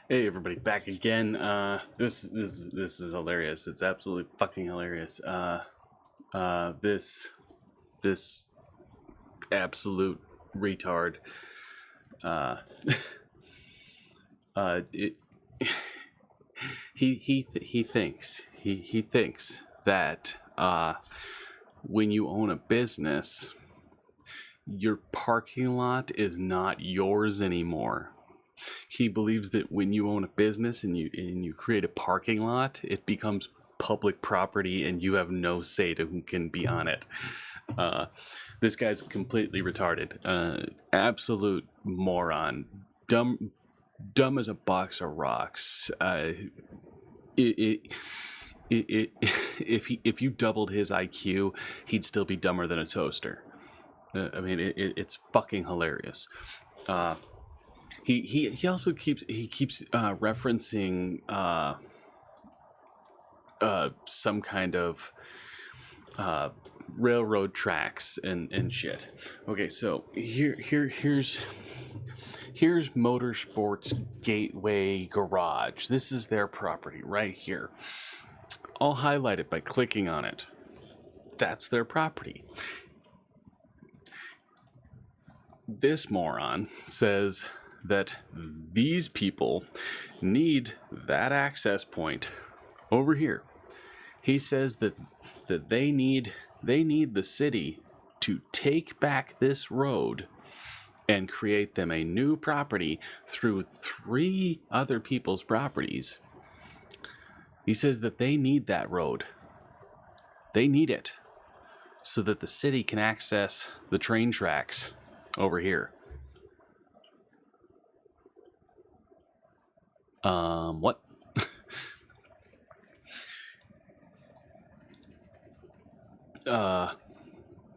Hey everybody, back again. This is hilarious. It's absolutely fucking hilarious. This absolute retard. Uh, it, he thinks that when you own a business, your parking lot is not yours anymore. He believes that when you own a business and you create a parking lot, it becomes public property and you have no say to who can be on it. This guy's completely retarded. Absolute moron. Dumb as a box of rocks. If you doubled his IQ, he'd still be dumber than a toaster. It's fucking hilarious. He also keeps referencing some kind of railroad tracks and shit. Okay, so here's Motorsports Gateway Garage. This is their property right here. I'll highlight it by clicking on it. That's their property. This moron says that these people need that access point over here. He says that they need the city to take back this road and create them a new property through 3 other people's properties. He says that they need that road. They need it so that the city can access the train tracks over here. What?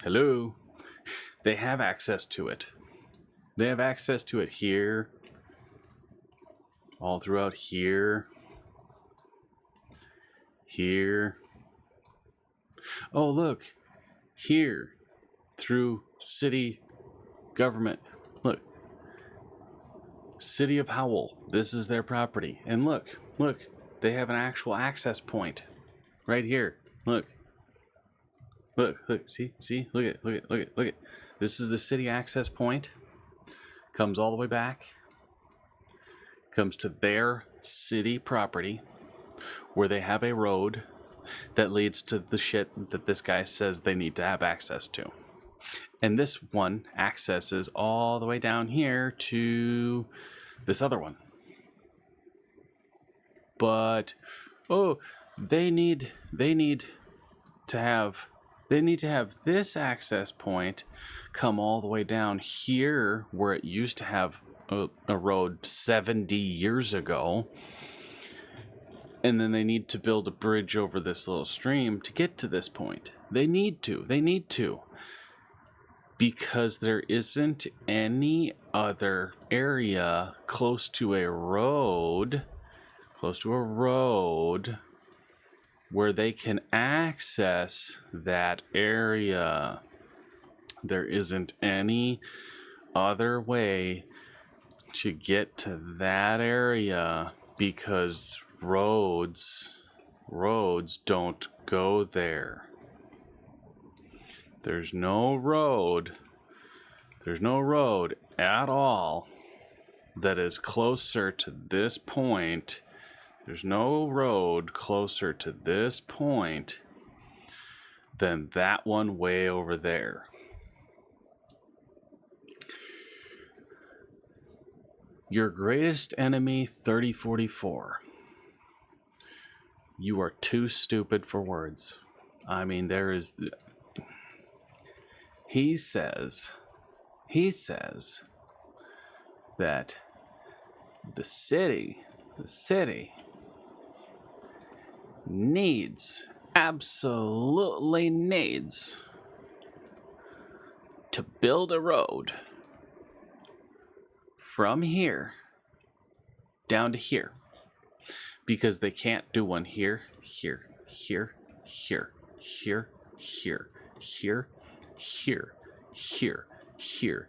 Hello? They have access to it. They have access to it here. All throughout here. Here. Oh, look. Here. Through city government. Look. City of Howell. This is their property. And look. They have an actual access point. Right here. Look. See? Look at. This is the city access point. Comes all the way back. Comes to their city property, where they have a road that leads to the shit that this guy says they need to have access to. And this one accesses all the way down here to this other one. But they need to have this access point come all the way down here where it used to have a road 70 years ago. And then they need to build a bridge over this little stream to get to this point. They need to. Because there isn't any other area close to a road where they can access that area. There isn't any other way to get to that area because roads don't go there. There's no road at all that is closer to this point. There's no road closer to this point than that one way over there. Urgreatestenemy3044. You are too stupid for words. I mean, there is... He says that the city absolutely needs to build a road from here down to here because they can't do one here, here, here, here, here, here, here, here, here,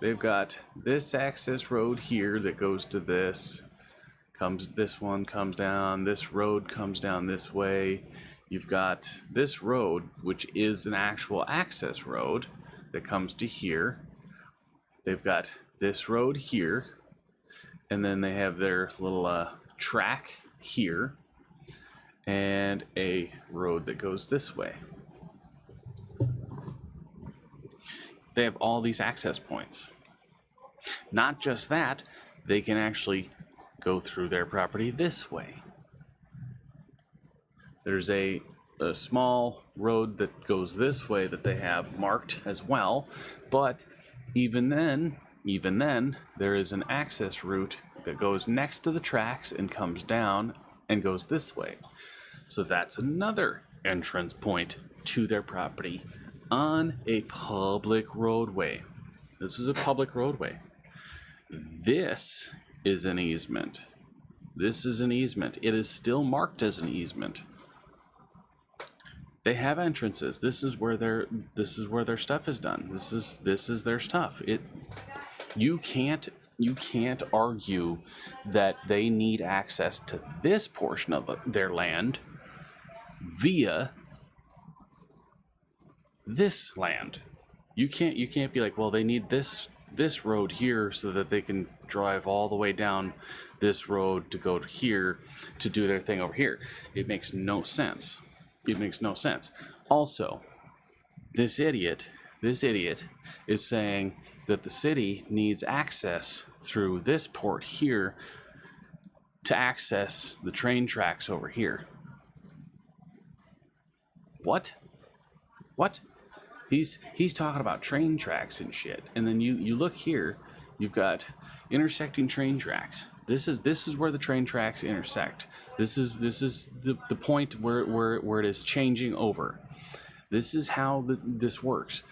they've got this access road here that goes to this. This one comes down, this road comes down this way. You've got this road, which is an actual access road that comes to here. They've got this road here, and then they have their little track here, and a road that goes this way. They have all these access points. Not just that, they can actually go through their property this way. There's a small road that goes this way that they have marked as well, but even then, there is an access route that goes next to the tracks and comes down and goes this way. So that's another entrance point to their property on a public roadway. This is a public roadway. This is an easement. This is an easement. It is still marked as an easement. They have entrances. This is where their stuff is done. This is their stuff. You can't argue that they need access to this portion of their land via this land. You can't be like, well, they need this road here so that they can drive all the way down this road to go to here to do their thing over here. It makes no sense. It makes no sense. Also, this idiot is saying that the city needs access through this port here to access the train tracks over here. What? He's talking about train tracks and shit. And then you look here, you've got intersecting train tracks. This is where the train tracks intersect. This is the point where it is changing over. This is how this works.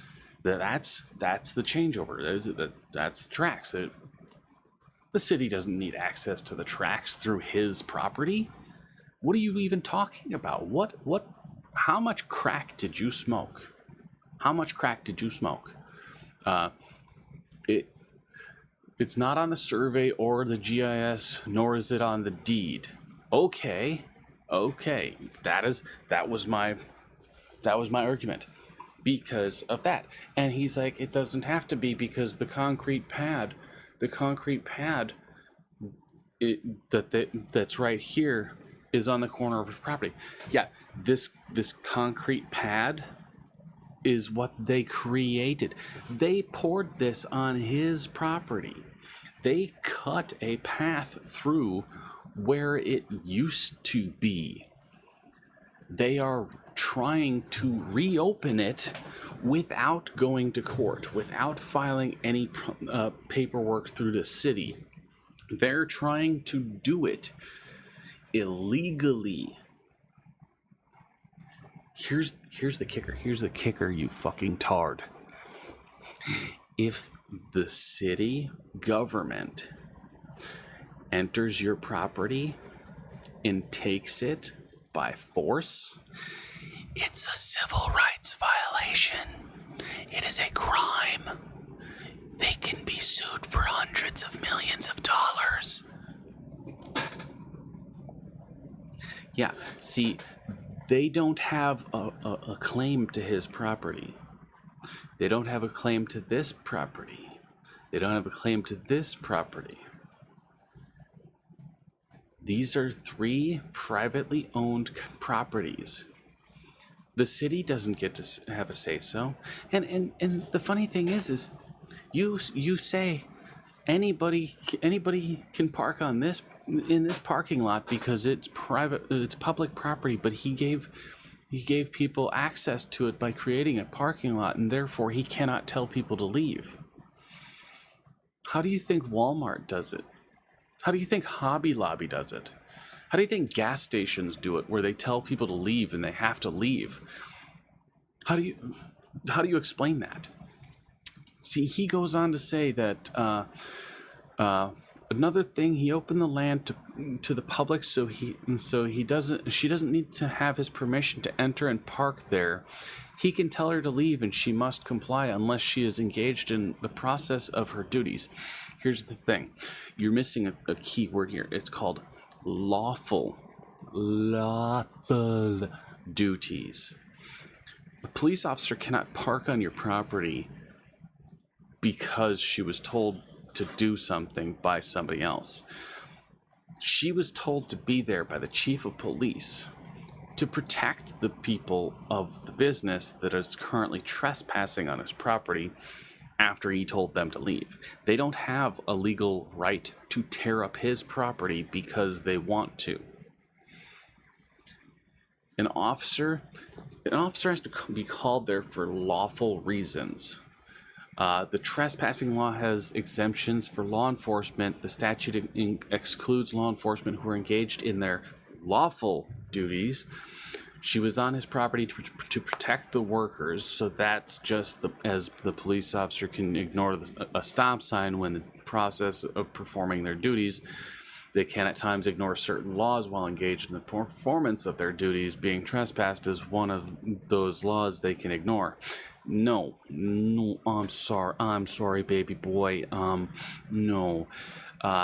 That's the changeover. That's the tracks. The city doesn't need access to the tracks through his property. What are you even talking about? What? How much crack did you smoke? How much crack did you smoke? It's not on the survey or the GIS, nor is it on the deed. Okay. That was my argument because of that. And he's like, it doesn't have to be because the concrete pad that's right here is on the corner of his property. Yeah, this concrete pad is what they created. They poured this on his property. They cut a path through where it used to be. They are trying to reopen it without going to court, without filing any paperwork through the city. They're trying to do it illegally. Here's the kicker, you fucking tard. If the city government enters your property and takes it by force, it's a civil rights violation. It is a crime. They can be sued for hundreds of millions of dollars. Yeah, see, they don't have a claim to his property. They don't have a claim to this property. They don't have a claim to this property. These are 3 privately owned properties. The city doesn't get to have a say-so. And the funny thing is you say anybody can park on this in this parking lot because it's public property, but he gave people access to it by creating a parking lot, and therefore he cannot tell people to leave. How do you think Walmart does it? How do you think Hobby Lobby does it? How do you think gas stations do it, where they tell people to leave and they have to leave? How do you explain that? See, he goes on to say that Another thing, he opened the land to the public, so she doesn't need to have his permission to enter and park there. He can tell her to leave, and she must comply unless she is engaged in the process of her duties. Here's the thing. You're missing a key word here. It's called lawful. Lawful duties. A police officer cannot park on your property because she was told to do something by somebody else. She was told to be there by the chief of police to protect the people of the business that is currently trespassing on his property after he told them to leave. They don't have a legal right to tear up his property because they want to. An officer has to be called there for lawful reasons. The trespassing law has exemptions for law enforcement. The statute excludes law enforcement who are engaged in their lawful duties. She was on his property to protect the workers, so that's just as the police officer can ignore a stop sign when the process of performing their duties. They can at times ignore certain laws while engaged in the performance of their duties. Being trespassed is one of those laws they can ignore. No, I'm sorry, baby boy. No.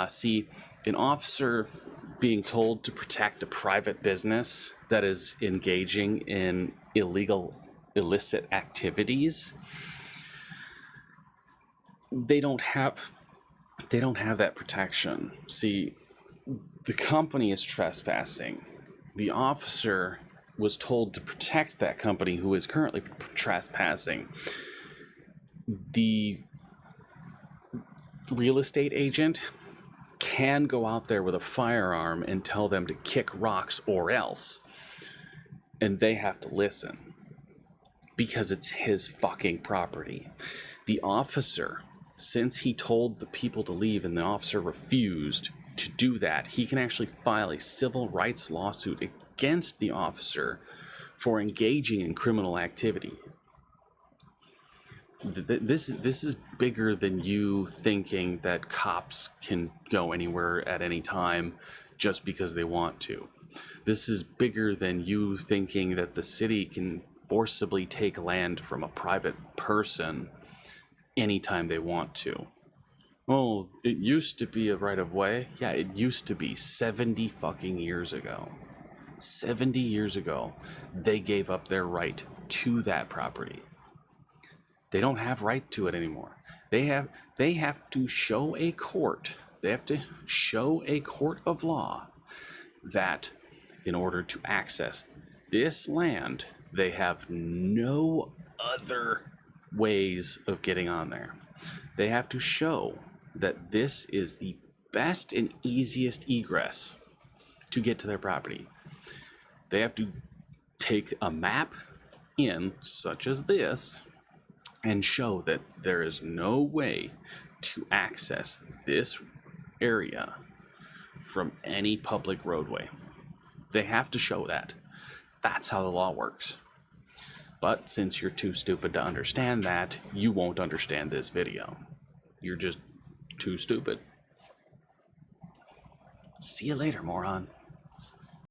See, an officer being told to protect a private business that is engaging in illicit activities, they don't have that protection. See, the company is trespassing. The officer was told to protect that company who is currently trespassing. The real estate agent can go out there with a firearm and tell them to kick rocks or else, and they have to listen because it's his fucking property. The officer, since he told the people to leave and the officer refused to do that, he can actually file a civil rights lawsuit against the officer for engaging in criminal activity. This is bigger than you thinking that cops can go anywhere at any time just because they want to. This is bigger than you thinking that the city can forcibly take land from a private person anytime they want to. Oh, it used to be a right of way. Yeah, it used to be 70 fucking years ago. 70 years ago, they gave up their right to that property. They don't have right to it anymore. They have to show a court. They have to show a court of law that in order to access this land, they have no other ways of getting on there. They have to show that this is the best and easiest egress to get to their property. They have to take a map in, such as this, and show that there is no way to access this area from any public roadway. They have to show that. That's how the law works. But since you're too stupid to understand that, you won't understand this video. You're just too stupid. See you later, moron.